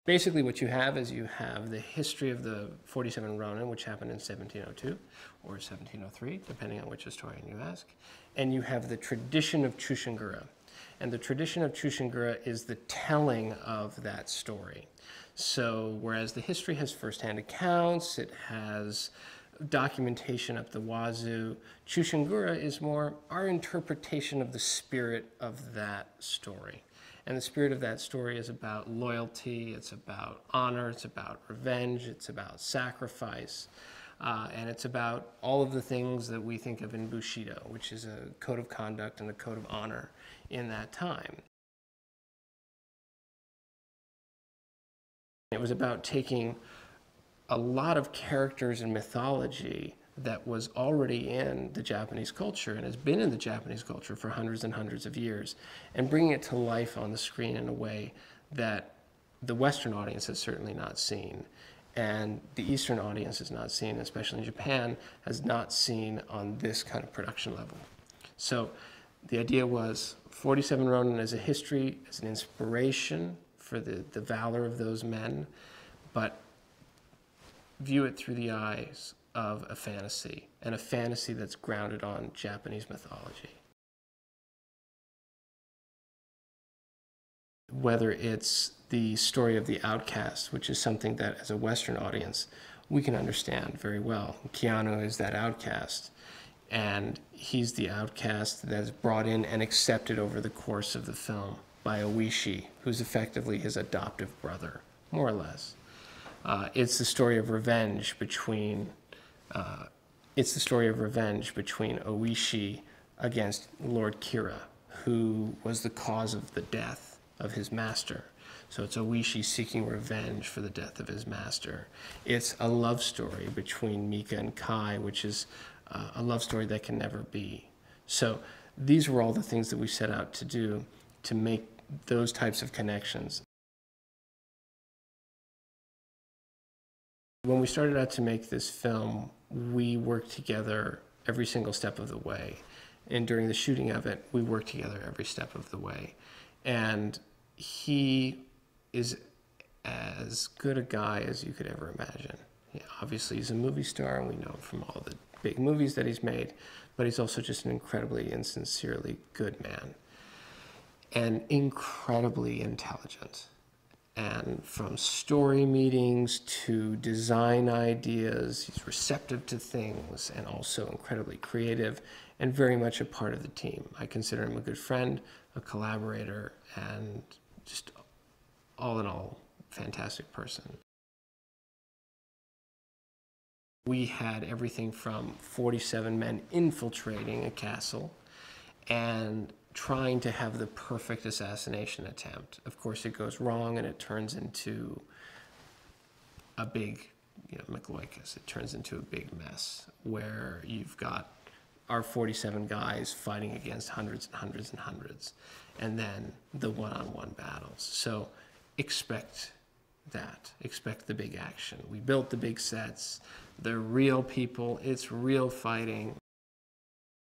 Basically what you have is you have the history of the 47 Ronin, which happened in 1702 or 1703, depending on which historian you ask. And you have the tradition of Chushingura. And the tradition of Chushingura is the telling of that story. So whereas the history has firsthand accounts, it has documentation up the wazoo, Chushingura is more our interpretation of the spirit of that story. And the spirit of that story is about loyalty, it's about honor, it's about revenge, it's about sacrifice, and it's about all of the things that we think of in Bushido, which is a code of conduct and a code of honor in that time. It was about taking a lot of characters and mythology that was already in the Japanese culture and has been in the Japanese culture for hundreds and hundreds of years, and bringing it to life on the screen in a way that the Western audience has certainly not seen, and the Eastern audience has not seen, especially in Japan, has not seen on this kind of production level. So the idea was 47 Ronin as a history, as an inspiration for the valor of those men, but view it through the eyes of a fantasy, and a fantasy that's grounded on Japanese mythology. Whether it's the story of the outcast, which is something that as a Western audience we can understand very well. Keanu is that outcast, and he's the outcast that's brought in and accepted over the course of the film by Oishi, who's effectively his adoptive brother, more or less. It's the story of revenge between Oishi against Lord Kira, who was the cause of the death of his master. So it's Oishi seeking revenge for the death of his master. It's a love story between Mika and Kai, which is a love story that can never be. So these were all the things that we set out to do to make those types of connections. When we started out to make this film, we worked together every single step of the way. And during the shooting of it, we worked together every step of the way. And he is as good a guy as you could ever imagine. Obviously, he's a movie star, and we know from all the big movies that he's made, but he's also just an incredibly and sincerely good man. And incredibly intelligent. And from story meetings to design ideas, he's receptive to things and also incredibly creative and very much a part of the team. I consider him a good friend, a collaborator, and just all in all, fantastic person. We had everything from 47 men infiltrating a castle and trying to have the perfect assassination attempt. Of course, it goes wrong and it turns into a big, McLoicus. It turns into a big mess where you've got our 47 guys fighting against hundreds and hundreds and hundreds, and then the one-on-one battles. So expect that. Expect the big action. We built the big sets. They're real people. It's real fighting.